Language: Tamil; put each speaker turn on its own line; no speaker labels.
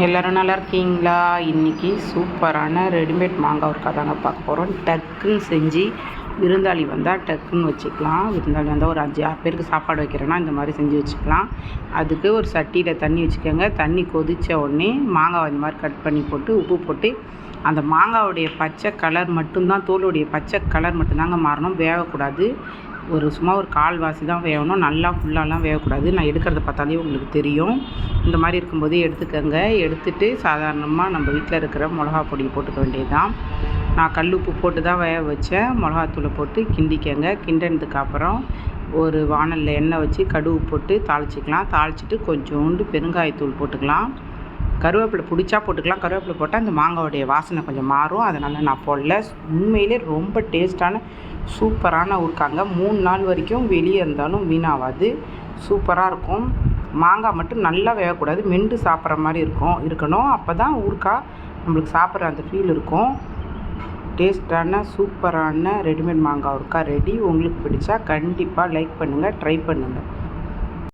எல்லோரும் நல்லா இருக்கீங்களா? இன்றைக்கி சூப்பரான ரெடிமேட் மாங்காய் ஊறுகாய் தாங்க பார்க்க போகிறோம். டக்குன்னு செஞ்சு விருந்தாளி வந்தால் டக்குன்னு வச்சுக்கலாம். விருந்தாளி வந்தால் ஒரு 5-6 பேருக்கு சாப்பாடு வைக்கிறேன்னா இந்த மாதிரி செஞ்சு வச்சுக்கலாம். அதுக்கு ஒரு சட்டியில் தண்ணி வச்சுக்கோங்க. தண்ணி கொதித்த உடனே மாங்காய் இந்த மாதிரி கட் பண்ணி போட்டு உப்பு போட்டு அந்த மாங்காவுடைய பச்சை கலர் மட்டும்தான், தோலுடைய பச்சை கலர் மட்டும்தாங்க மாறணும், வேகக்கூடாது. சும்மா ஒரு கால்வாசி தான் வேகணும், நல்லா ஃபுல்லாலாம் வேகக்கூடாது. நான் எடுக்கிறத பார்த்தாலே உங்களுக்கு தெரியும். இந்த மாதிரி இருக்கும்போது எடுத்துக்கோங்க. எடுத்துகிட்டு சாதாரணமாக நம்ம வீட்டில் இருக்கிற மிளகா பொடியை போட்டுக்க வேண்டியது தான். நான் கல் உப்பு போட்டு தான் வேக வச்சேன். மிளகாத்தூளை போட்டு கிண்டிக்கங்க. கிண்டினதுக்கு அப்புறம் ஒரு வாணலில் எண்ணெய் வச்சு கடுகு போட்டு தாளிச்சிக்கலாம். தாளிச்சிட்டு கொஞ்சோண்டு பெருங்காயத்தூள் போட்டுக்கலாம். கருவேப்பிலை பிடிச்சா போட்டுக்கலாம். கருவேப்பிலை போட்டால் அந்த மாங்காவுடைய வாசனை கொஞ்சம் மாறும், அதனால் நான் போடல. உண்மையிலே ரொம்ப டேஸ்ட்டான சூப்பரான ஊறுகாங்க. 3 நாள் வரைக்கும் வெளியே இருந்தாலும் வீணாகாது, சூப்பராக இருக்கும். மாங்காய் மட்டும் நல்லா வேகக்கூடாது, மென்று சாப்பிட்ற மாதிரி இருக்கணும். அப்போ தான் ஊறுகாய் நம்மளுக்கு சாப்பிட்ற அந்த ஃபீல் இருக்கும். டேஸ்ட்டான சூப்பரான ரெடிமேட் மாங்காய் ஊறுகாய் ரெடி. உங்களுக்கு பிடிச்சா கண்டிப்பாக லைக் பண்ணுங்கள், ட்ரை பண்ணுங்கள்.